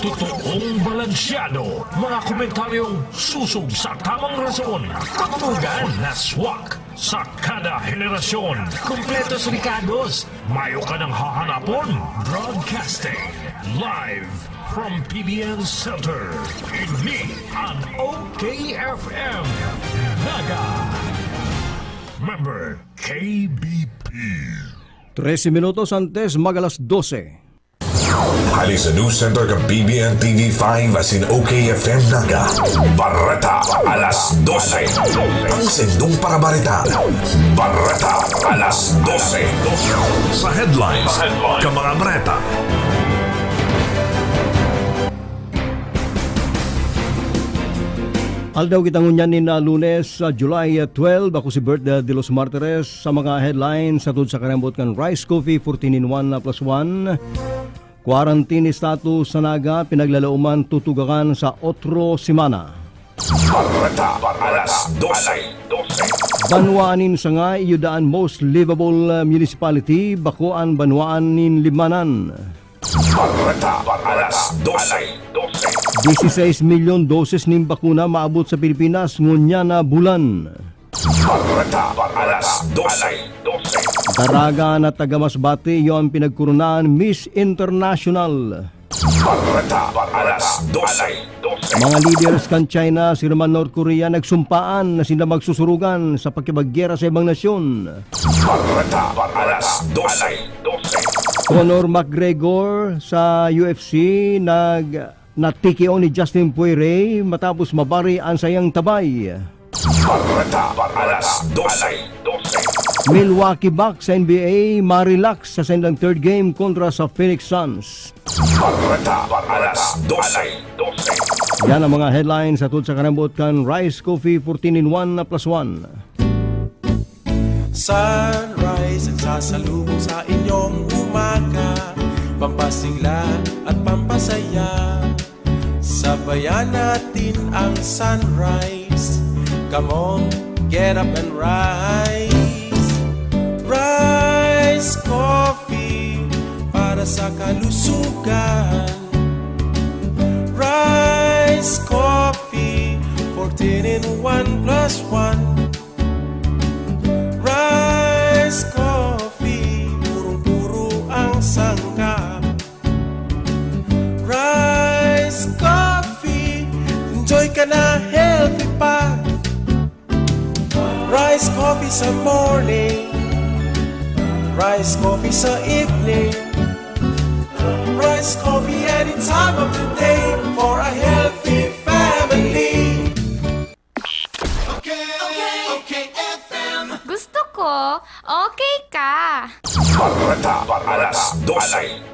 Totoong balansyado, mga komentaryong susog sa tamang rason, katulugan na swak sa kada henerasyon, kumpletos Ricardos, mayo ka ng hahanapon, broadcasting live from PBN Center. Ini ang OKFM Naga. Member KBP. 13 minutos antes mag-alas 12. Hali sa News Center ng PBN TV5 as in OKFM Naga. Barata, alas 12. Ang sendong para barita. Barata, alas 12. Sa headlines, ka mga bareta. Aldaw kitang unyan ni na Lunes, July 12. Ako si Bert de los Martires. Sa mga headlines, sa sa karambot kan Rice Coffee 14 in 1 plus 1. Quarantine status sa Naga, pinaglalauman tutugakan sa otro semana. Barata, alas 12. Banwaanin sa nga iyudaan most livable municipality, Bacoan Banwaanin Limanan. Barata, alas 12. 16 milyon doses ng bakuna maabot sa Pilipinas ngunya na bulan. Barata, alas 12. Daraga na taga-Masbate iyo ang pinagkurunan Miss International. Barata, alas 12. Mga leaders kan China, Sirman North Korea nagsumpaan na sila magsusurugan sa pagkibagyera sa ibang nasyon. Barata, alas 12. Conor McGregor sa UFC natikio ni Justin Poirier matapos mabari ang sayang tabay. Barata, alas 12. Milwaukee Bucks sa NBA marelax sa kanilang third game kontra sa Phoenix Suns. Barata, alas 12. Yan ang mga headlines atod sa karambot kan Rice Coffee 14 in 1 plus 1. Sunrise ang sasalubong sa inyong umaga, pampasigla at pampasaya. Sabayan natin ang sunrise. Come on, get up and rise. Rise Coffee para sa kalusugan. Rise Coffee 14 in 1 plus 1. Rice Coffee, purong-puro ang sangkap. Rice Coffee, enjoy ka na healthy pa. Rice Coffee sa morning, Rice Coffee sa evening, Rice Coffee any time of the day for a healthy family. Gusto ko, okay ka. Barata, alas 12.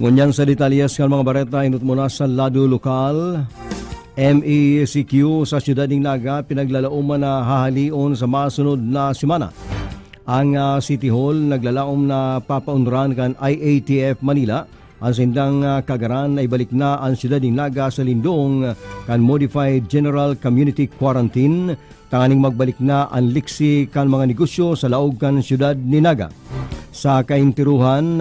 Ngunyan sa detalyas ng mga bareta, inut muna sa lado lokal. MECQ sa siyudad ng Naga, pinaglalauman na hahalion sa masunod na semana. Ang City Hall naglalaom na papaunran kan IATF Manila. Ang sindang kagaran ay balik na ang siyudad ng Naga sa lindong kan Modified General Community Quarantine. Tanganing magbalik na ang liksi kan mga negosyo sa laog kan siyudad ni Naga. Sa kaintiruhan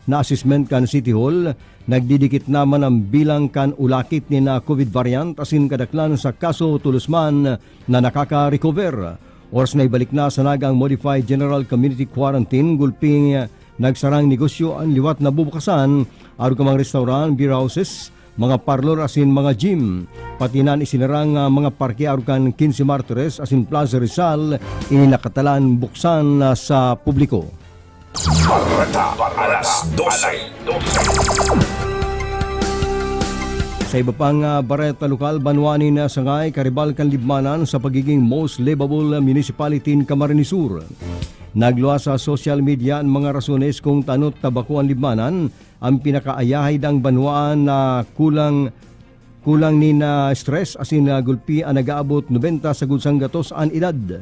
na assessment kan City Hall, nagdidikit naman ang bilang kan ulakit ni na COVID variant asin kadaklan sa kaso tulusman na nakaka-recover. Oras na ibalik na sa Naga ang Modified General Community Quarantine, gulping nagsarang negosyo ang liwat na bubukasan, aro ka mga restaurant, beer houses, mga parlor asin mga gym. Pati na isinarang mga parke aro kan 15 Martires asin Plaza Rizal, ininakatalan buksan sa publiko. Barata, alas 12. Sa iba pang bareta lokal, Banwaanin na sangay karibal kan libmanan sa pagiging most livable municipality in Camarines Sur. Nagluwa sa social media ang mga rasones kung tanot tabako ang libmanan, ang pinakaayahay dang Banwaan na kulang ni na stress asin gulpi ang nag-aabot 90 sa gudsang gatos ang edad.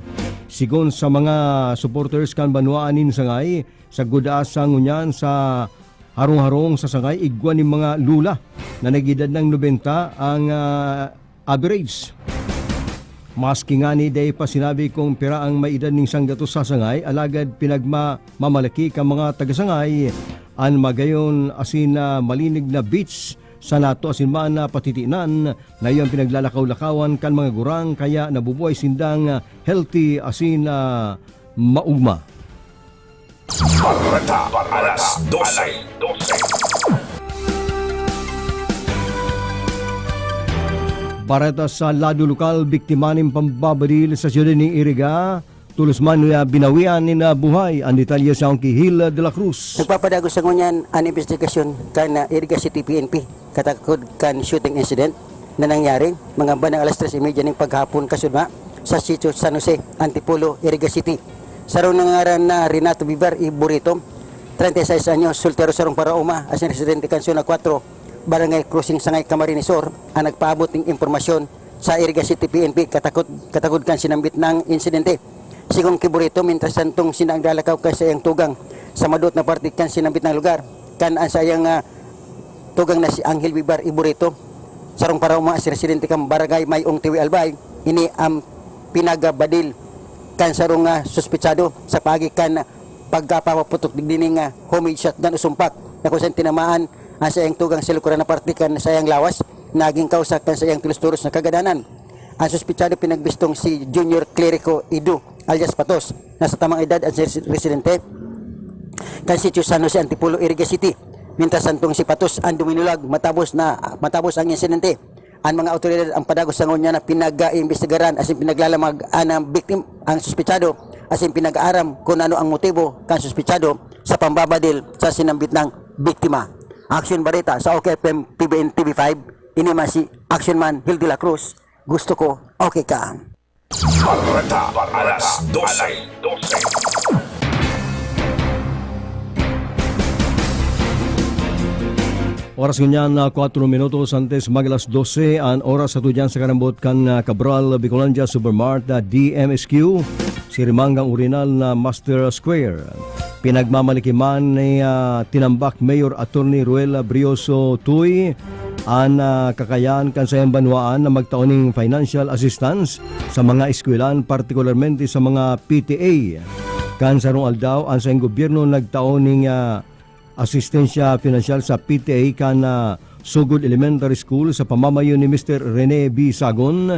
Sigon sa mga supporters kan Banwaanin sangay, sa gudaas sa ngunyan sa harong-harong sa sangay, igwa ni mga lula na nagidad ng 90 ang average. Maski nga ni day pa sinabi kong pira ang may edad ning sanggato sa sangay, alagad pinagmamalaki ka mga tagasangay, an magayon asin na malinig na beach sa nato asin man na patitinan na iyang pinaglalakaw-lakawan kan mga gurang kaya nabubuhay sindang healthy asin maugma. Barreta alas 12. Bareta sa lado lokal, biktima ng pambabadil sa siyudad ng Iriga, tulos man na binawian ni na buhay ang detalye sa Hil de la Cruz. Nagpapadago sa ngunyan ang investigasyon kan Iriga City PNP katakod kan shooting incident na nangyari mga bandang alas 3:30 ng paghapon kasudma sa sitio San Jose, Antipolo, Iriga City. Sarong nangaran na Renato Vivar Iburito, 36 anyos, soltero sarong Parauma, asin residente kan Zona 4, Barangay Crossing Sangay Camarinesor, ang nagpaabot ng impormasyon sa Iriga City PNP katakod kan sinambit ng insidente. Sigong Kiburito, mintas santong sinagdalakaw ka sa iyang tugang sa madot na party kan sinambit ng lugar. Kan ang sayang tugang na si Angel Vivar Iburito, sarong Parauma, si residente kan Barangay Mayong Tiwi Albay, ini ang pinagabadil kan sarong suspitsado sa pagi kan pagkapapaputok digdining homemade shotgun o sumpak na kung saan tinamaan ang sayang tugang sa lukuran na partikan na sayang lawas, naging kausak kan sayang tulos-tulos na kagadanan. Ang suspitsado pinagbistong si Junior Clerico Idu alias Patos, nasa tamang edad at residente kan sitio San Jose, Antipolo, Iriga City. Mintas santong si Patos ang duminulag matapos ang insidente. Ang mga otoridad ang padagos sa ngunya na pinag-iimbestigaran asin pinaglalamag ang biktim ang suspitsado asin pinag-aaram kung ano ang motibo kan suspitsado sa pambabadil sa sinambit ng biktima. Action Barreta sa OKFM PBN TV5, ini si Action Man Hil de la Cruz. Gusto ko, okay ka. Barreta alas 12. Oras ganyan 4 minutos antes magalas 12 ang oras sa tudyan sa karambot kan Cabral Bicolandia Supermart DMSQ Sirimangang Urinal na Master Square. Pinagmamalikiman ni tinambak Mayor Attorney Ruel Brioso Tuy ang kakayan kan sa banwaan na magtauning financial assistance sa mga eskwelahan, partikularmente sa mga PTA. Kan sarong aldaw ang sa gobyerno nagtauning asistensya pinansyal sa PTA kan Sugod Elementary School sa pamamayo ni Mr. Rene B. Sagon,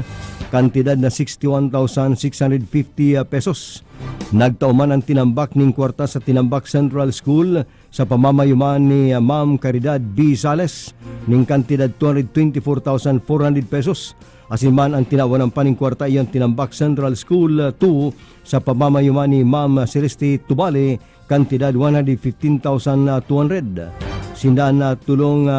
kantidad na 61,650 pesos. Nagtauman ang tinambak ning kwarta sa Tinambak Central School sa pamamayuman ni Ma'am Caridad B. Sales ning kantidad 224,400 pesos. Asiman ang tinawanan pa ning kwarta iyon Tinambak Central School 2 sa pamamayuman ni Ma'am Celeste Tubale, kantidad 115,200. Sindan na tulong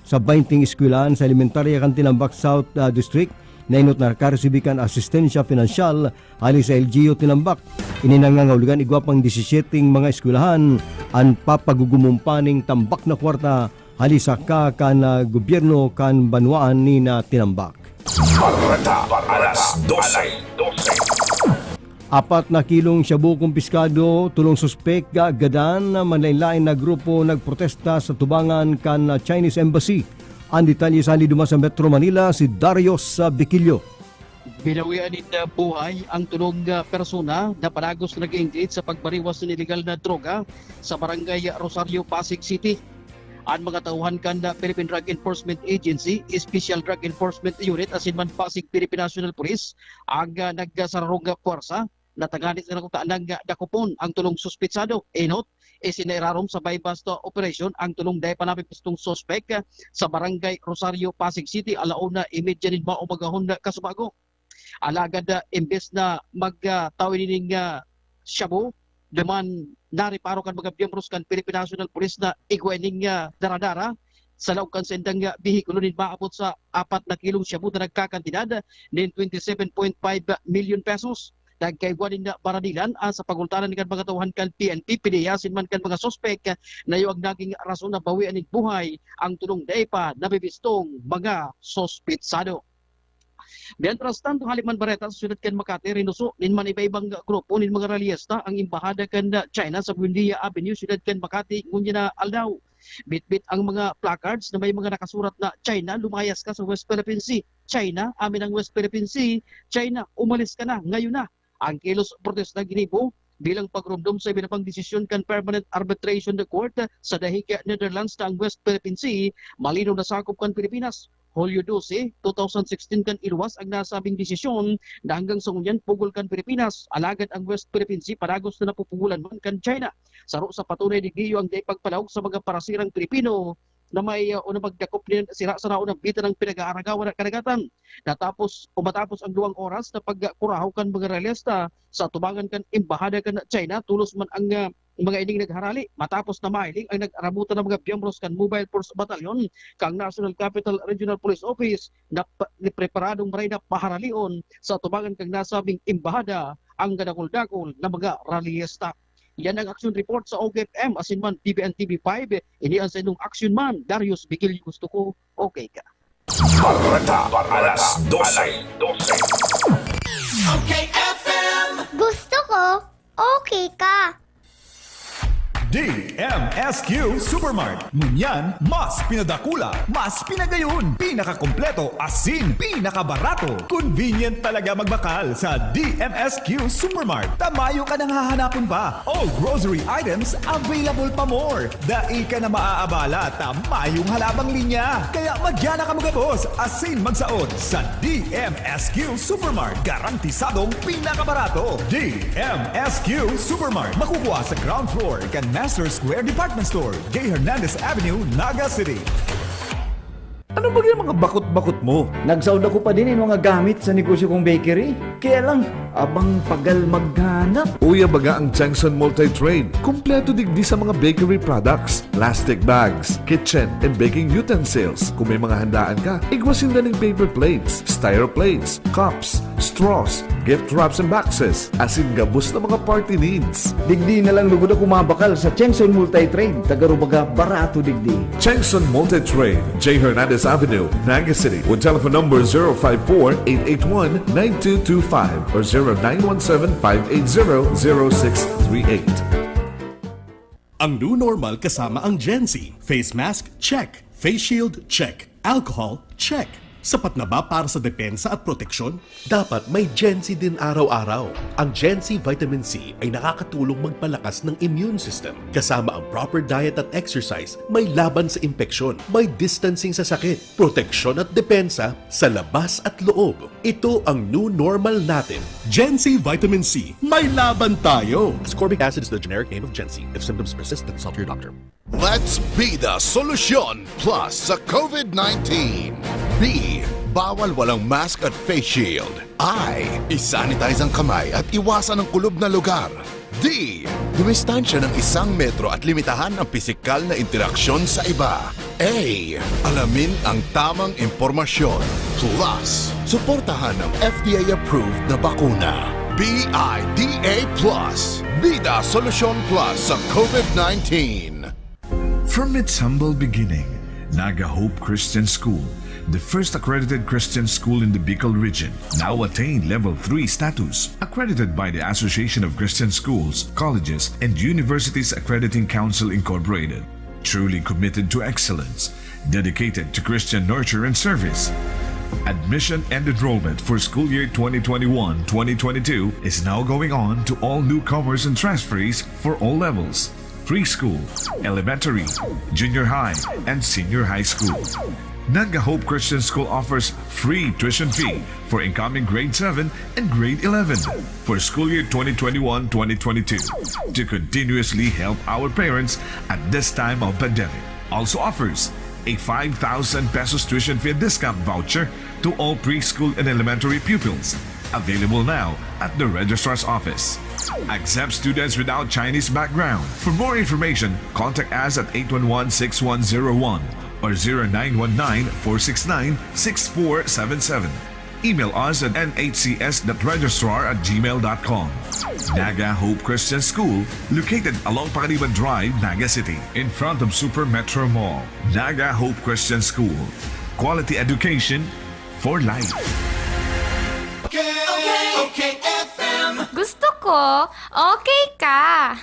sa 20 eskwelahan sa elementarya kan Tinambak South District na inot na karesibikan asistensya pinansyal ali sa LGU Tinambak. Ininangangahulugan igwapang 17 mga eskwelahan ang papagugumumpaning tambak na kwarta ali sa kan gobyerno kan banwaan ni na Tinambak. Barreta alas 12. 4 na kilong shabu kumpiskado, tulong suspek gadan na manlain-lain na grupo nagprotesta sa tubangan kan Chinese Embassy. Ang detalye sa Liduma sa Metro Manila, si Darius Biquillo. Binawian na buhay ang tulong persona na panagos na nag-engage sa pagbariwas ng illegal na droga sa barangay Rosario, Pasig City. Ang mga tauhan kan na Philippine Drug Enforcement Agency, Special Drug Enforcement Unit, asin man Pasig Philippine National Police, ang nagsararong puwersa na taganit na nakutaan ng dakupon ang tulong suspitsado. Enot, isinairarom sa bypass operation ang tulong dahil panapipistong suspect sa barangay Rosario, Pasig City, alauna imedya din maumagahon na kasubago. Alagad imbes na magtawin ning shabu, naman nariparo kan mga biyembros kan Philippine National Police na igwening daradara sa laog kan sendang bihikulo din maabot sa 4 na kilong shabu na nagkakantidad ng 27.5 million pesos. Nagkaigwanin na baradilan sa pagultanan ng mga tauhan kan PNP, piniyasin man kan mga sospek na yung naging rason na bawian ng buhay ang tulong daipa na bibistong mga sospitsado. Mientras tanto, Haliman Barreta sa siyudad kan Makati, rinuso nin man iba-ibang grupo nin mga realista ang imbahada kan China sa Buendia Avenue, siyudad kan Makati, ngunya na aldaw. Bitbit ang mga placards na may mga nakasurat na China, lumayas ka sa West Philippine Sea. China, amin ang West Philippine Sea. China, umalis ka na, ngayon na. Ang kilos protesta ginibo bilang pagrumdum sa ibinapang desisyon kan Permanent Arbitration Court sa Dahiga, Netherlands na ang West Philippine Sea malinaw na sakop kan Pilipinas. Hulyo 12, 2016 kan iluwas ang nasabing desisyon na hanggang sa ngunyan pugol kan Pilipinas. Alagad ang West Philippine Sea paragos na napupugulan man kan China. Saro sa patunay ni Giyo ang day pagpalawag sa mga parasirang Pilipino na may una magdakop din sira sa naunang bita ng pinag-aaragawan at karagatan. Matapos ang 2 oras na pagkurahaw kan mga realista sa tubangan kan imbahada kan China, tulos man ang mga ining nagharali. Matapos na mahiling ang nag-arabutan ng mga miyembros kan Mobile Force Battalion kang National Capital Regional Police Office na preparadong maray na paharalion sa tubangan kang nasabing imbahada ang gadakol-dakol na mga realista. Yan ang action report sa OGFM, asin man TVN TV5. Inian sa inyong action man, Darius Bigil, gusto ko, okay ka. Barreta alas 12. Okay, FM. Gusto ko, okay ka. DMSQ Supermart. Ngunyan, mas pinadakula, mas pinagayon, pinakakompleto, asin, pinakabarato. Convenient talaga magbakal sa DMSQ Supermart. Tamayo ka nang hahanapon pa. All grocery items available pa more. Dai ka na maaabala, tamayong halabang linya. Kaya magyan na ka mga boss, asin magsaot sa DMSQ Supermart. Garantisadong pinakabarato. DMSQ Supermart. Makukuha sa ground floor kan Master Square Department Store, Gay Hernandez Avenue, Naga City. Ano ba yung mga bakot-bakot mo? Nagsaud ako pa din yung mga gamit sa negosyo kong bakery. Kaya lang, abang pagal maghanap. Uya baga ang Changson Multi-Trade. Kompleto digdi sa mga bakery products, plastic bags, kitchen and baking utensils. Kung may mga handaan ka, igwasin na ng paper plates, styro plates, cups, straws, gift wraps and boxes, asin gabos na mga party needs. Digdi na lang lugod ako mabakal sa Chengson Multi-Trade. Tagarubaga barato digdi. Changson Multi-Trade, J. Hernandez Avenue, Naga City, with telephone number 054-881-9225 or 0917-580-0638. Ang new normal kasama ang Gen Z. Face mask, check. Face shield, check. Alcohol, check. Sapat na ba para sa depensa at proteksyon? Dapat may Gen Z din araw-araw. Ang Gen Z Vitamin C ay nakakatulong magpalakas ng immune system. Kasama ang proper diet at exercise, may laban sa impeksyon, may distancing sa sakit, proteksyon at depensa sa labas at loob. Ito ang new normal natin. Gen Z Vitamin C, may laban tayo! Ascorbic acid is the generic name of Gen Z. If symptoms persist, consult your doctor. Let's be the solution plus sa COVID-19. B. Bawal walang mask at face shield. I. Isanitize ang kamay at iwasan ang kulob na lugar. D. Dumistansya ng 1 metro at limitahan ang pisikal na interaksyon sa iba. A. Alamin ang tamang impormasyon. Plus, suportahan ang FDA-approved na bakuna. BIDA Plus. Bida Solusyon Plus sa COVID-19. From its humble beginning, Naga Hope Christian School, the first accredited Christian school in the Bicol region, now attained Level 3 status, accredited by the Association of Christian Schools, Colleges, and Universities Accrediting Council Incorporated. Truly committed to excellence, dedicated to Christian nurture and service. Admission and enrollment for school year 2021-2022 is now going on to all newcomers and transferees for all levels. Preschool, elementary, junior high, and senior high school. Naga Hope Christian School offers free tuition fee for incoming grade 7 and grade 11 for school year 2021-2022 to continuously help our parents at this time of pandemic. Also offers a 5,000 pesos tuition fee discount voucher to all preschool and elementary pupils. Available now at the registrar's office. Accept students without Chinese background. For more information, contact us at 811-6101 or 0919-469-6477. Email us at nhcs.registrar@gmail.com. Naga Hope Christian School, located along Pagadiban Drive, Naga City, in front of Super Metro Mall. Naga Hope Christian School. Quality education for life. Okay, FM. Gusto ko, okay ka.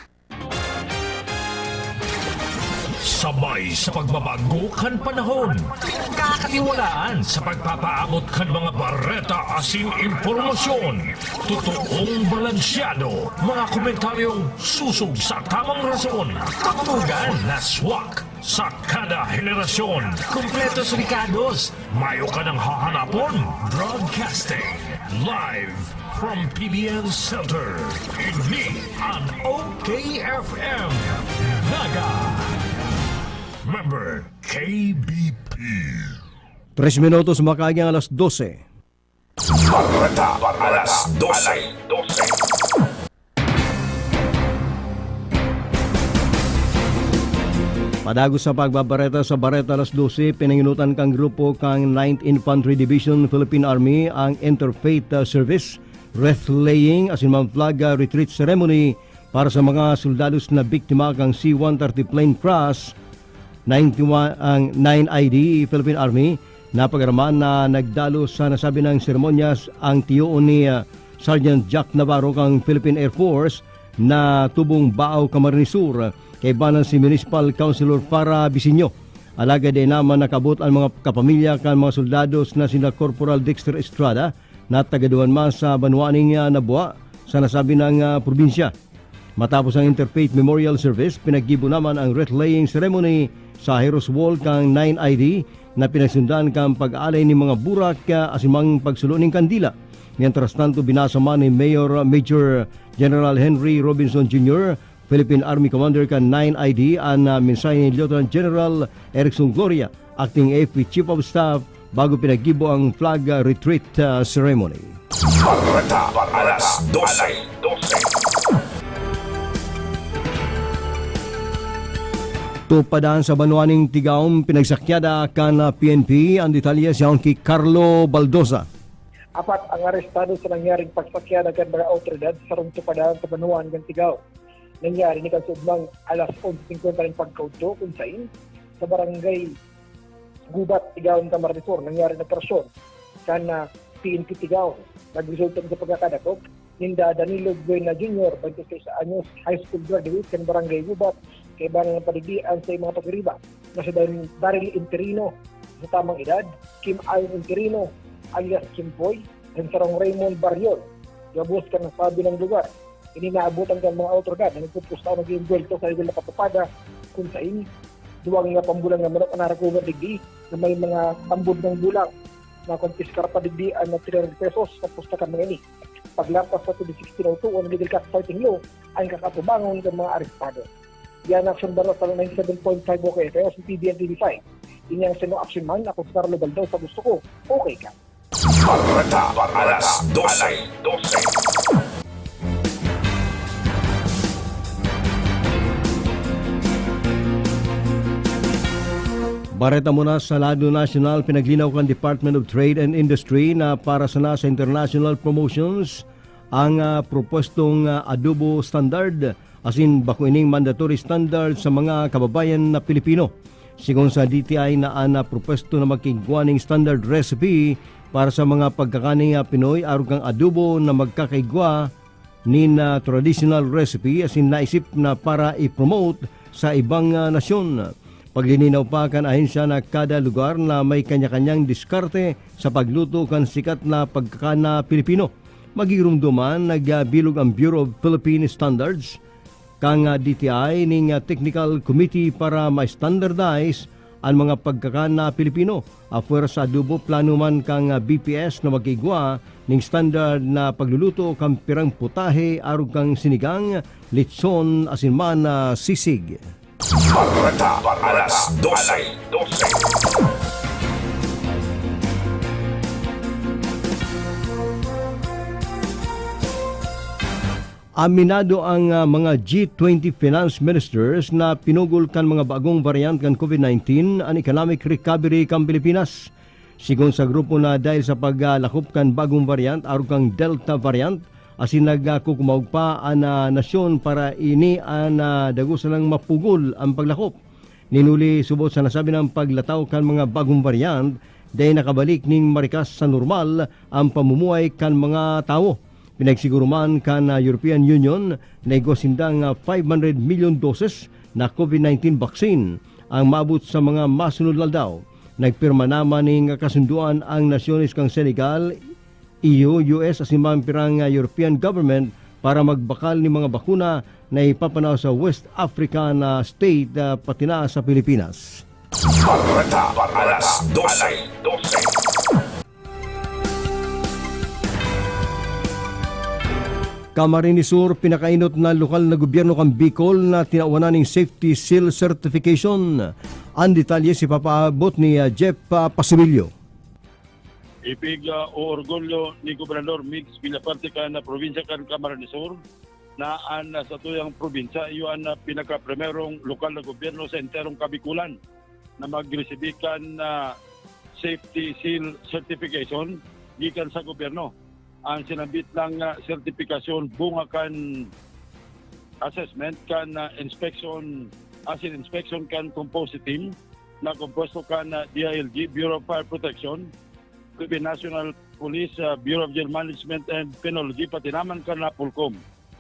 Sabay sa pagbabago kan panahon. Pinagkakatiwalaan sa pagpapaabot kan mga bareta asin impormasyon. Totoong balansyado. Mga komentaryong susog sa tamang rason. Tatugan na swak sa kada henerasyon. Kompletos Ricardos. Mayo ka ng hahanapon. Broadcasting live from PBN Center. Ini ang OKFM Naga. Member KBP. 3 minutos makagang alas 12. Barreta alas 12. Padagos sa pagbabareta sa Bareta alas 12, pinanginutan kang grupo kang 9th Infantry Division Philippine Army ang Interfaith Service wreath-laying asin mga flag retreat ceremony para sa mga soldados na biktima kang C-130 Plane Crash 91 ang 9ID Philippine Army na pag-araman na nagdalo sa nasabi ng seremonyas ang tiyoon ni Sergeant Jack Navarro kang Philippine Air Force na tubong Baaw, Camarines Sur kay banan si Municipal Councilor Farah Bisinyo. Alaga din naman nakabot ang mga kapamilya kan mga soldados na sina Corporal Dexter Estrada na tagaduan man sa Banwaning Nabua sa nasabi ng probinsya. Matapos ang Interfaith Memorial Service, pinaggibo naman ang wreath-laying ceremony sa Heroes Wall kang 9ID na pinagsundan kang pag-alay ni mga burak asimang pagsulo ng kandila. Mientras tanto, binasa man ni Major General Henry Robinson Jr., Philippine Army Commander kan 9ID ang mensahe ni Lieutenant General Erickson Gloria, Acting AFP Chief of Staff, bago pinaggibo ang flag retreat ceremony. Barreta alas 12. Tupadaan sa Banwaning Tigaom, pinagsakyada kan PNP ang detalye siya kay Carlo Baldosa. Apat ang arestado sa nangyaring pagsakyada kan mga autoridad sa rong tupadaan sa Banwan ng Tigaom. Nangyari ni kasudmang alas 11:50 ng pagkauto kung sain sa barangay Gubat, Tigaon, Camarines Sur. Nangyari na person kan PNP Tigaon. Nagresultan sa pagkakadakop ninda Danilo Buena Jr., 26 anyos, high school graduate kan barangay Gubat, kay banan ng padidian sa mga pagriba na si Daryl Interino sa tamang edad, Kim Ayon Interino alias Kim Poy, and sarong Raymond Barriol. Gabos ka ng sabi ng lugar. Ininaabutan ka ng mga autoridad na nagpupustaw ng game to sa legal na katupada kung saan duwang nga pambulang na manok na recover digdi na may mga tambod ng bulang na kontiskar pa digdian na 300 pesos sa pustakan mga ini. Paglapas sa 1602 ang legal cat-fighting law ay kakatubangon ng mga arestado. Yan action baros sa 97.5 OKFM sa PBN TV5. Ini ang sino action man ako sa Carlo Baldaw sa gusto ko. Okay ka. Barreta alas 12. Bareta muna sa Lado National, pinaglinaw kan Department of Trade and Industry na para sana sa international promotions ang propostong adobo standard asin bakuining mandatory standard sa mga kababayan na Pilipino. Sigon sa DTI na proposto na magkigwaning standard recipe para sa mga pagkakaning Pinoy aron kang adobo na magkakaigwa ni na traditional recipe asin naisip na para i-promote sa ibang nasyon. Paglilinaw pa kan ahensya na kada lugar na may kanya-kanyang diskarte sa pagluto kan sikat na pagkakana Pilipino. Magigirumduman nagbilog ang Bureau of Philippine Standards kang DTI ning Technical Committee para ma-standardize ang mga pagkakana Pilipino. Afuera sa adobo plano man kang BPS na magigwa ning standard na pagluluto kang pirang putahe aron kang sinigang, litson asin man sisig. Barreta alas 12. Aminado ang mga G20 finance ministers na pinugol kan mga bagong variant kan COVID-19 ang economic recovery kan Pilipinas. Sigon sa grupo na dahil sa paglakop kan bagong variant aron kang Delta variant, asin nagkukumawag pa ang nasyon para ini ang dagusa lang mapugol ang paglakop. Ninuli subot sa nasabi ng paglataw kan mga bagong variant, dahil nakabalik ning marikas sa normal ang pamumuhay kan mga tao. Pinagsiguruman kan European Union na igosindang 500 million doses na COVID-19 vaccine ang mabot sa mga masunod aldaw. Nagpirma naman ning kasunduan ang nasyones kang Senegal, EU, US at simang pirang European government para magbakal ni mga bakuna na ipapanaw sa West African state pati na sa Pilipinas. Barreta alas 12. Camarines Sur pinakainot na lokal na gobyerno kang Bicol na tinawanan ng Safety Seal Certification. Ang detalye si papaabot ni Jeff Pasibilio. Ipig o orgulyo ni Gobernador Mix Villaparte ka na probinsya kan Camarines Sur na sa tuyang probinsya iyon na pinaka-primerong lokal na gobyerno sa enterong Kabikulan na mag-resibikan na Safety Seal Certification gikan sa gobyerno. Ang sinabit lang sertifikasyon bunga kan assessment kan inspection inspection kan composite team na komposto kan DILG, Bureau of Fire Protection, Philippine National Police, Bureau of Jail Management and Penology, pati naman kan na Pulcom.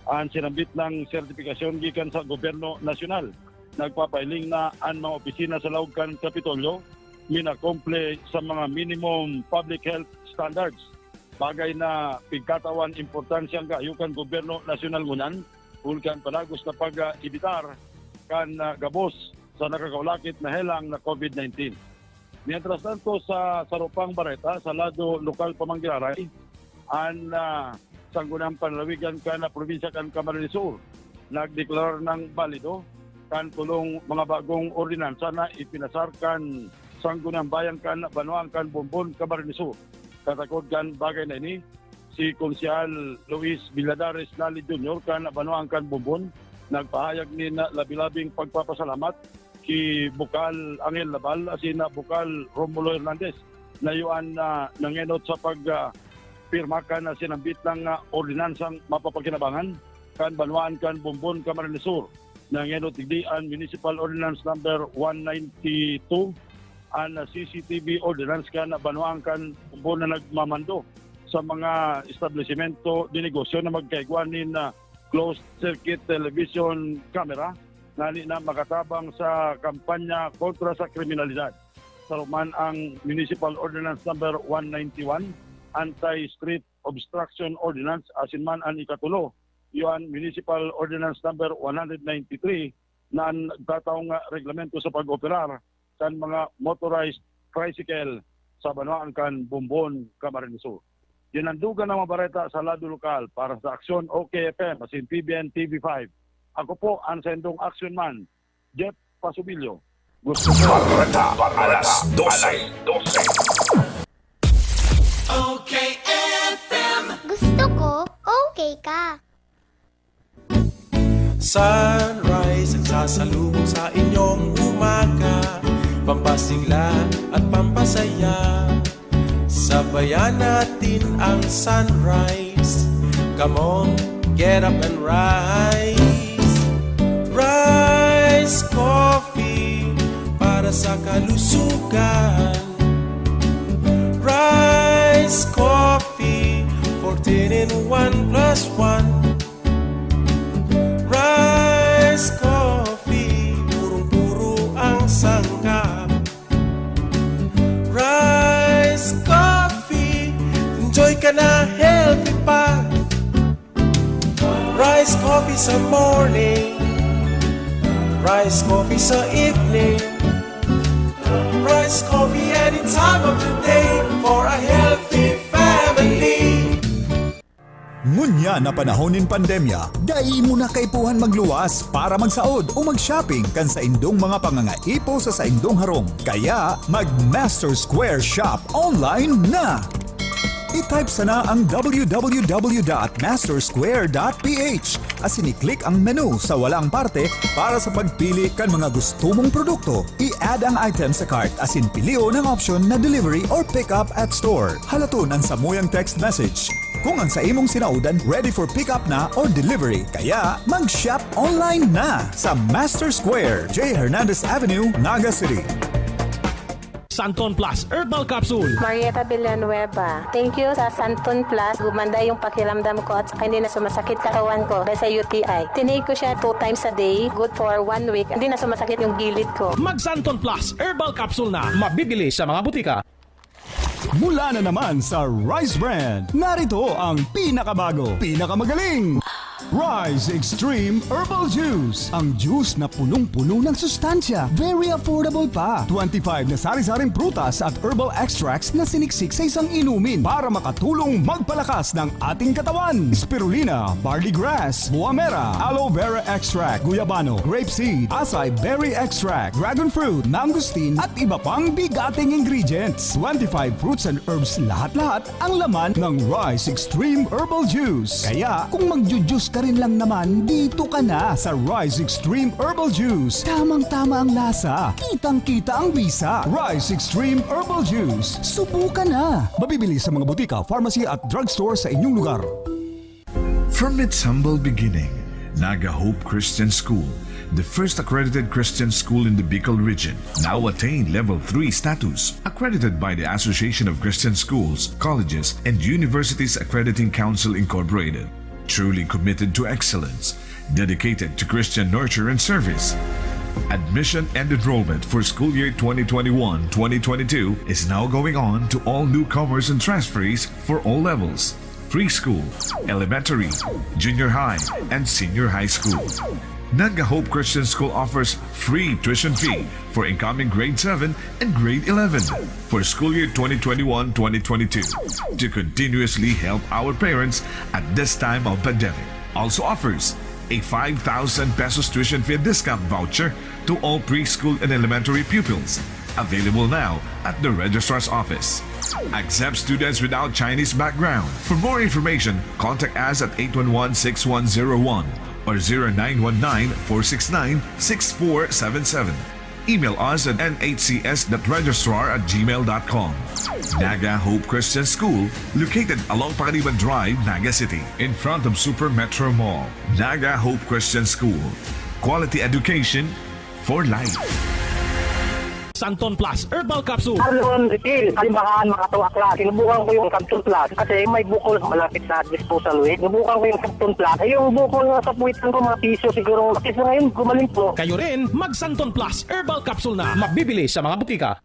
Ang sinabit lang sertifikasyon gikan sa gobyerno nasyonal. Nagpapailing na ang mga opisina sa lawag kan Kapitolyo minakomple sa mga minimum public health standards. Bagay na pigkatawan importansyang kayukan gobyerno nasyonal ngunan, ulkan palagos na pag-ibitar kan gabos sa nakakaulakit na helang na COVID-19. Mientras tanto sa Sarupang Barreta, sa lado lokal Pamanggilaray, ang sanggunang panlawigan kan na probinsya kan Camarines Sur, nagdeklarar ng balido kan tulong mga bagong ordinansa na ipinasarkan sanggunang bayan kan Banuang kan Bombon, Camarines Sur. Katakod kan bagay na ini, si Konsyal Luis Villadares Lali Jr. kan Banuang kan Bombon, nagpahayag ni na labi-labing pagpapasalamat ki Bukal Angel Labal asin na Bukal Romulo Hernandez na yuan na nangenot sa pagpirma kan na sinambit ng ordinansang mapapakinabangan kan Banuan kan Bombon, Camarines Sur. Nangenot tigdi ang Municipal Ordinance number 192 ang CCTV ordinance kan Banuang kan Bombon na nagmamando sa mga establishmento di negosyo na magkaigwanin na closed circuit television camera na makatabang sa kampanya kontra sa kriminalidad. Saruman ang Municipal Ordinance number 191, Anti-Street Obstruction Ordinance, asin man ang ikatulo, yung Municipal Ordinance number 193 na nagtataong reglamento sa pag-operar kan mga motorized tricycle sa Banuang kan Bombon, Camarines Sur. Dinandugan ng mga bareta sa lado lokal para sa Aksyon OKFM, asin PBN TV5. Ako po ang sendong action man, Jeff Pasibilio. Gusto ko Barreta alas 12. OKFM. Gusto ko, okay ka. Sunrise ang sasalubong sa inyong umaga, pampasigla at pampasaya. Sabayan natin ang sunrise. Come on, get up and rise. Rise Coffee para sa kalusugan. Rise Coffee, 14 in 1 plus 1. Rise Coffee, purong-puro ang sangkap. Rise Coffee, enjoy ka na, healthy pa. Rice coffee sa morning, rice coffee sa evening, rice coffee any time of the day for a healthy family. Ngunya na panahon ng pandemya, dai mo na kaipuhan magluwas para magsaod o mag-shopping kan sa indong mga pangangaipo sa indong harong. Kaya mag-Master Square Shop online na! I-type sana ang www.mastersquare.ph asin i-click ang menu sa walang parte para sa pagpili kan mga gusto mong produkto. I-add ang item sa cart asin pilio ng option na delivery or pick up at store. Halaton ang samuyang text message. Kung ang sa imong sinaudan ready for pick up na or delivery, kaya mag-shop online na sa Master Square, J. Hernandez Avenue, Naga City. Santon Plus Herbal Capsule. Marieta Villanueva. Thank you sa Santon Plus. Gumanda yung pakiramdam ko at saka hindi na sumasakit katawan ko dahil sa UTI. Tinake ko siya 2 times a day. Good for 1 week. Hindi na sumasakit yung gilid ko. Mag Santon Plus Herbal Capsule na. Mabibili sa mga butika. Mula na naman sa Rice Brand, narito ang pinakabago, pinakamagaling, Rise Extreme Herbal Juice. Ang juice na punong-puno ng sustansya. Very affordable pa. 25 na sari-saring prutas at herbal extracts na siniksik sa isang inumin para makatulong magpalakas ng ating katawan. Spirulina, barley grass, buwa mera, aloe vera extract, guyabano, grapeseed, acai berry extract, dragon fruit, mangosteen at iba pang bigating ingredients. 25 fruits and herbs lahat-lahat ang laman ng Rise Extreme Herbal Juice. Kaya kung magjujuice ka rin lang naman, dito ka na sa Rise Extreme Herbal Juice. Tamang-tama ang lasa. Kitang-kita ang bisa. Rise Extreme Herbal Juice. Subukan na. Mabibili sa mga butika, pharmacy at drugstore sa inyong lugar. From its humble beginning, Naga Hope Christian School, the first accredited Christian school in the Bicol region, now attained Level 3 status, accredited by the Association of Christian Schools, Colleges, and Universities Accrediting Council Incorporated. Truly committed to excellence, dedicated to Christian nurture and service. Admission and enrollment for school year 2021-2022 is now going on to all newcomers and transferees for all levels: preschool, elementary, junior high, and senior high school. Naga Hope Christian School offers free tuition fee for incoming grade 7 and grade 11 for school year 2021-2022 to continuously help our parents at this time of pandemic. Also offers a 5,000 pesos tuition fee discount voucher to all preschool and elementary pupils. Available now at the Registrar's Office. Accept students without Chinese background. For more information, contact us at 811-6101 or 0919-469-6477. Email us at nhcs.registrar@gmail.com. Naga Hope Christian School, located along Pagadiban Drive, Naga City, in front of Super Metro Mall. Naga Hope Christian School. Quality education for life. Santon Plus Herbal Capsule. Arlon Retail, Kalimbahan, mga klase. Sinubukan ko yung Santon Plus kasi may bukol malapit sa disposal weight. Sinubukan ko yung Santon Plus. Ay yung bukol nga sa puwitan ko mga piso siguro. Kasi ngayon gumaling po. Kayo rin, mag Santon Plus Herbal Capsule na. Mabibili sa mga butika.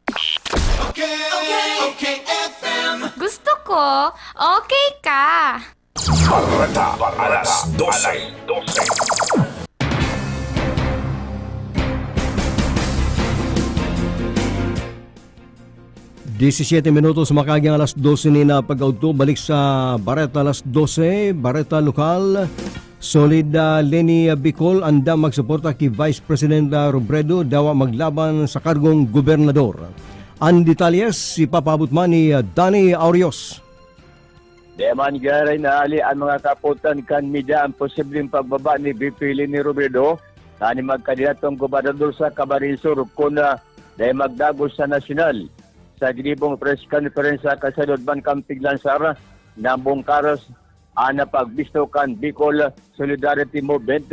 Okay, FM. Gusto ko, okay ka. Barreta, alas 12. 17 minutos makagang alas 12 ni na pag-auto balik sa Barreta alas 12, Barreta Lokal. Solid Leni Bicol anda magsuporta kay Vice President Robredo dawa maglaban sa kargong gobernador. Ang detalyes si papabot man ni Danny Aurios. Deman garay na ali ang mga kaputan kan media ang posibleng pagbaba ni VP Leni Robredo na ni magkandidatong gobernador sa Camarines Sur kuna dahil magdagos sa nasyonal. Sa ginibong press conference sa kasadod ban Kampig Lansara na bungkaros ana pagbisto kan Bicol Solidarity Movement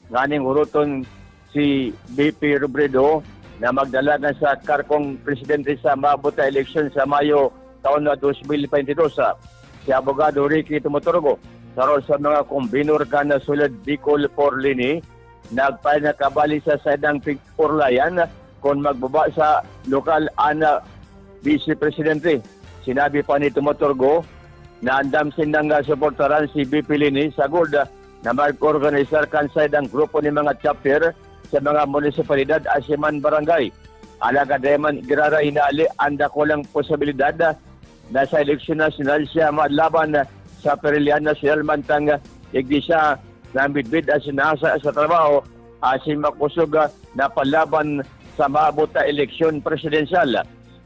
nganing huruton si VP Robredo na magdala na sa karkong presidente sa mabuta eleksyon sa Mayo taon na 2022. Si abogado Ricky Tumotorgo saron sa mga kombinor ka na sulod Bicol for Lini nagpay na kabali sa sadang Urlayan kung magbaba sa lokal ana Vice Presidente. Sinabi pa ni Tumotorgo na andam sinang suportaran si VP Lini sa Gorda na mag-organisar kansay ang grupo ni mga chapter sa mga munisipalidad asiman barangay. Alaga deman girara inaali anda ko lang posibilidad na sa eleksyon nasional siya madlaban sa Perilian National mantang iglesia na midbid as nasa sa trabaho asin makusog na palaban sa mabuta eleksyon presidensyal.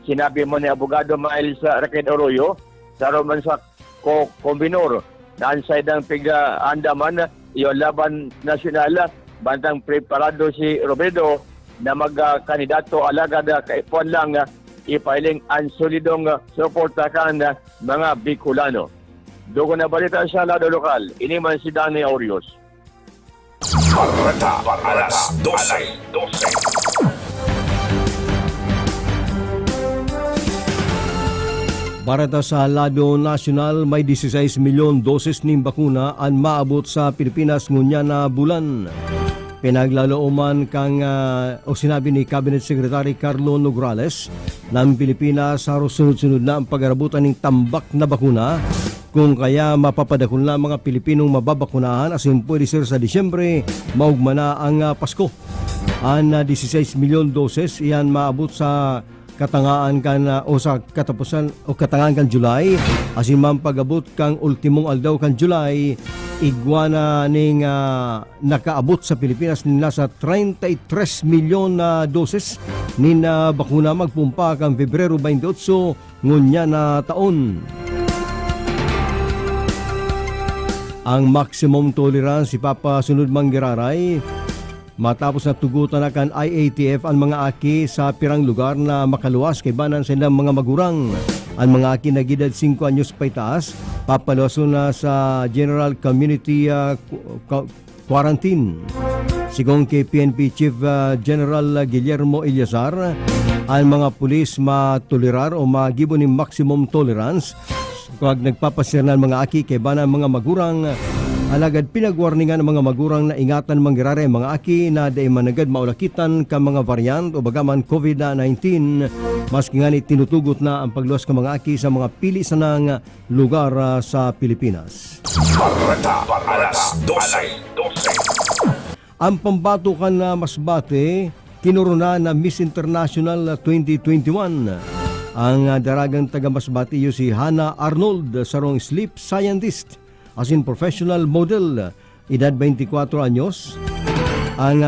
Sinabi mo ni Abogado Miles Raquel Arroyo sa Roman sa kombinor na ansay ng piga-andaman yung laban nasyonal bantang preparado si Robredo na magkandidato alagad kaipuan lang ipiling ang solidong suporta kan mga Bicolano. Dugo na balita sa lado lokal, iniman si Danny Aurios. Barreta, alas 12. Para sa lado nasyonal, may 16 milyon doses ng bakuna ang maabot sa Pilipinas ngunya na bulan. Pinaglalooman o sinabi ni Cabinet Secretary Carlo Nograles ng Pilipinas halos sunod-sunod na ang pag-arabutan ng tambak na bakuna kung kaya mapapadakon na mga Pilipinong mababakunahan asin pwede sir sa Disyembre maugma na ang Pasko. Ang 16 milyon doses iyan maabot sa katangaan kan o sa katapusan o katangaan kan July asin man pagabot kang ultimong aldaw kan July igwana ning nakaabot sa Pilipinas nila sa 33 milyon na doses nin bakuna magpumpa kang Pebrero 28 ngunya na taon. Ang maximum tolerance ipapasunod manggiraray matapos na tugutan na kan IATF ang mga aki sa pirang lugar na makaluwas kay banan sa ilang mga magurang. Ang mga aki na gidad 5 anyos pa itaas, papaluwaso na sa General Community Quarantine. Sigong kay PNP Chief General Guillermo Eliazar, ang mga pulis matolerar o magibo ni maximum tolerance kung nagpapasir ng mga aki kay banan mga magurang. Alagad pinagwarningan ng mga magurang na ingatan manggirare mga aki na day managad maulakitan ka mga variant o bagaman COVID-19 maski nga ni tinutugot na ang pagluwas ka mga aki sa mga pili sa nang lugar sa Pilipinas. Barreta alas 12. Ang pambatukan na Masbate kinuruna na Miss International 2021. Ang daragang taga Masbate yu si Hannah Arnold sarong sleep scientist asin professional model, edad 24 anyos. Ang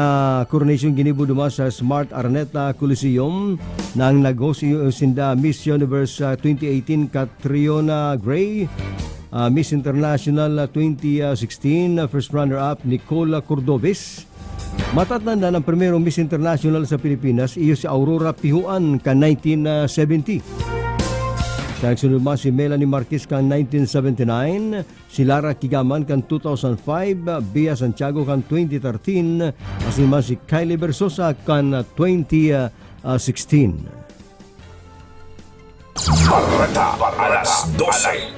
coronation ginibo duma sa Smart Araneta Coliseum nang nag-host sinda Miss Universe 2018 Catriona Gray, Miss International 2016 first runner-up Nicola Cordobes. Matatanda ng primerong Miss International sa Pilipinas iyo si Aurora Pihuan ka 1970. Nagsunod man si Melanie Marquez kan 1979, si Lara Kigaman kan 2005, Bea Santiago kan 2013, asin man si Kylie Versosa kan 2016. Barreta alas 12.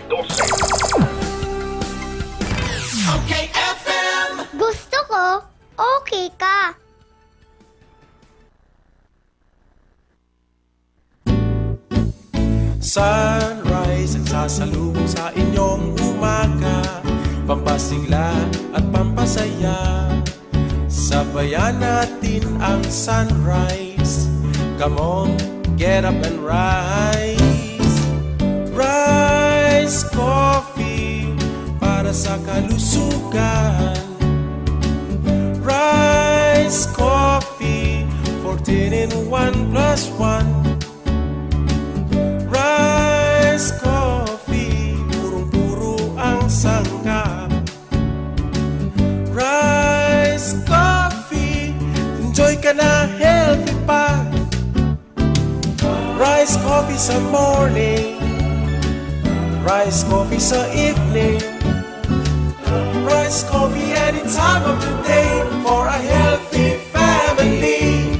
Okay FM. Gusto ko, okay ka. Sunrise ang sasalubong sa inyong umaga, pampasigla at pampasaya. Sabayan natin ang sunrise. Come on, get up and rise. Rise Coffee para sa kalusugan. Rise Coffee 14 in 1 plus 1. Rice Coffee, purong-puro ang sangkap. Rice Coffee, enjoy ka na healthy pa. Rice Coffee sa morning, Rice Coffee sa evening, Rice Coffee any time of the day for a healthy family.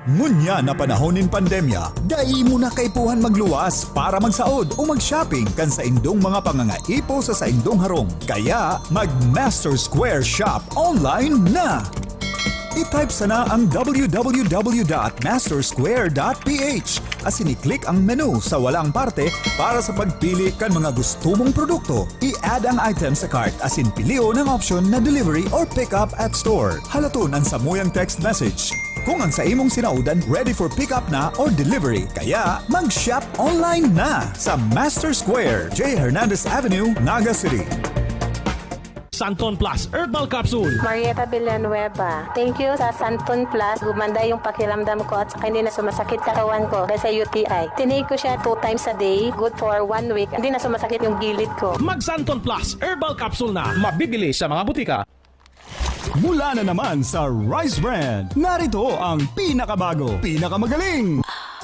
Ngunya na panahon ng pandemya, dai mo na kaipuhan magluwas para magsaod o mag-shopping kan sa indong mga pangangaipo sa indong harong. Kaya mag-Master Square Shop online na! I-type sana ang www.mastersquare.ph asin i-click ang menu sa walang parte para sa pagpili kan mga gusto mong produkto. I-add ang item sa cart asin pilio ng option na delivery or pick up at store. Halaton ang samuyang text message kung ang sa imong sinaudan ready for pick up na or delivery. Kaya mag-shop online na sa Master Square, J. Hernandez Avenue, Naga City. Santon Plus Herbal Capsule. Marieta Villanueva. Thank you sa Santon Plus. Gumanda yung pakiramdam ko at saka hindi na sumasakit katawan ko dahil sa UTI. Tinake ko siya 2 times a day. Good for 1 week. Hindi na sumasakit yung gilid ko. Mag Santon Plus Herbal Capsule na. Mabibili sa mga butika. Mula na naman sa Rice Brand, narito ang pinakabago, pinakamagaling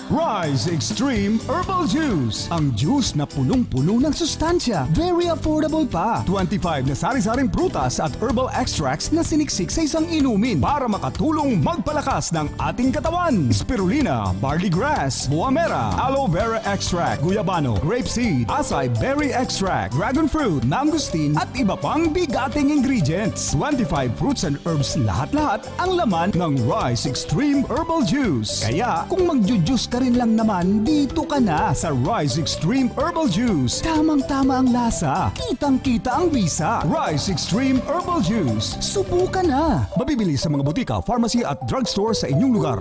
Rise Extreme Herbal Juice. Ang juice na punong-puno ng sustansya. Very affordable pa. 25 na sari-saring prutas at herbal extracts na siniksik sa isang inumin para makatulong magpalakas ng ating katawan. Spirulina, barley grass, buamera, aloe vera extract, guyabano, grapeseed, acai berry extract, dragon fruit, mangosteen at iba pang bigating ingredients. 25 fruits and herbs lahat-lahat ang laman ng Rise Extreme Herbal Juice. Kaya kung magjujuice ka rin lang naman, dito ka na sa Rise Extreme Herbal Juice. Tamang-tama ang lasa, kitang-kita ang bisa. Rise Extreme Herbal Juice. Subukan na. Mabibili sa mga butika, pharmacy at drugstore sa inyong lugar.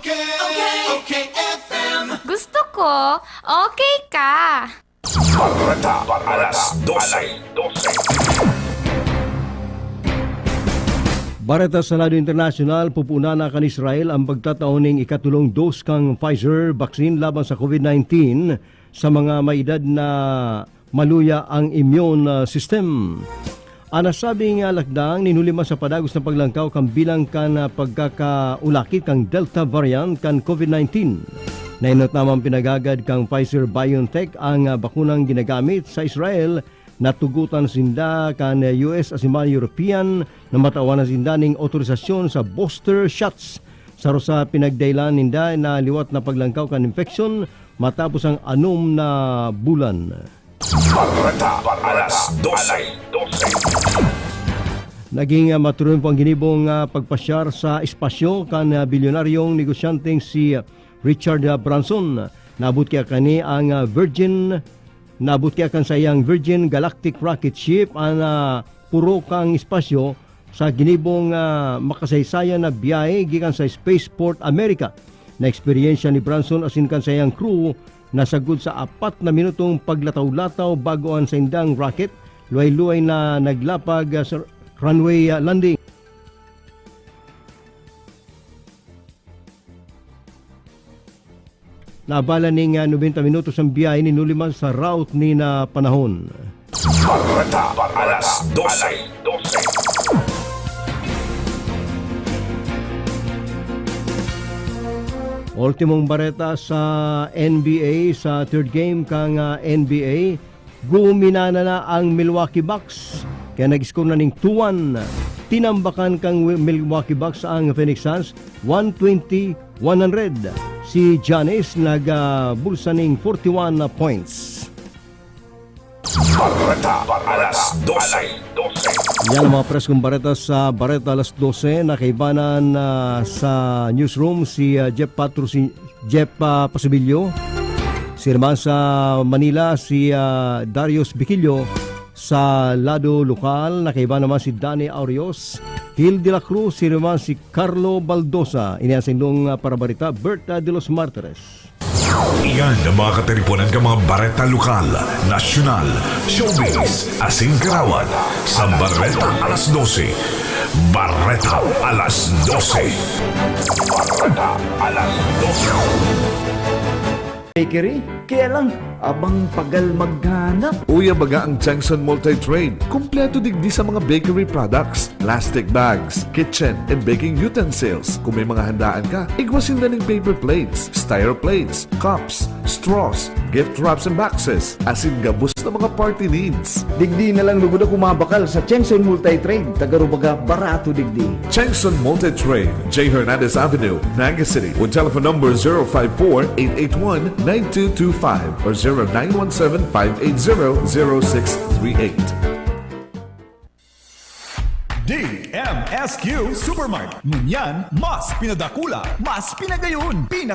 Okay, FM. Gusto ko, okay ka. Barreta, alas 12. Bareta sa Lado International, pupuna na kan Israel ang pagtataoning ikatulong dose kang Pfizer vaccine laban sa COVID-19 sa mga may edad na maluya ang immune system. Anasabing lakdang ninulima sa padagos na paglangkaw kang bilang kan pagkakaulakit kang Delta variant kan COVID-19. Nainot naman pinagagad kang Pfizer-BioNTech ang bakunang ginagamit sa Israel na tugutan sinda kan US asiman European na matawan na sinda ning otorisasyon sa booster shots. Sa rosa pinagdailan ninda na liwat na paglangkaw kan infection matapos ang 6 na bulan. Barreta, alas 12. Naging matuloy po ang ginibong pagpasyar sa espasyo kan bilyonaryong negosyanteng si Richard Branson. Naabot kaya kani ang Naabot kaya kan sayang Virgin Galactic rocket ship ang puro kang espasyo sa ginibong makasaysayan na biyahe gikan sa Spaceport America. Na eksperyensya ni Branson asin kan sayang crew nasagod sa 4 na minutong paglataw-lataw bago ang sa indang rocket luay-luay na naglapag sa runway landing. Naabala ning 90 minutos ang biyahe ni Nuliman sa route ni na panahon. Barreta, alas 12. Ultimong bareta sa NBA sa third game kang NBA, guminana na ang Milwaukee Bucks. Kaya nag-score na ning 2-1. Tinambakan kang Milwaukee Bucks ang Phoenix Suns 120-100. Si Giannis nagbulsa ning 41 points. Barreta, alas 12. Yan ang mga preskong bareta sa Bareta alas 12 na kaibanan sa newsroom si Jeff Pasibilio. Si naman sa Manila si Darius Biquillo. Sa lado lokal na kaibanan naman si Danny Aurios. Gil de la Cruz, si naman si Carlo Baldosa. Iniasindong para barita Berta de los Martires. Iyan ang mga katiripunan ka mga bareta lokal, nasyonal, showbiz, asin karawan sa Barreta alas 12. Barreta alas 12. Barreta alas 12. Bakery? Kaya lang, abang pagal maghanap. Uya baga ang Jackson Multi-Trade. Kompleto digdi sa mga bakery products, plastic bags, kitchen and baking utensils. Kung may mga handaan ka, igwasin na ng paper plates, styro plates, cups, straws, gift wraps and boxes, asin gabos na mga party needs. Digdi na lang lugod ako mabakal sa Jackson Multi-Trade. Tagarubaga barato digdi. Jackson Multi-Trade, J. Hernandez Avenue, Naga City. With telephone number 054-881-9225 or 0917-580-0638. DMSQ Supermart. Ngunyan, mas pinadakula, mas pinagayon,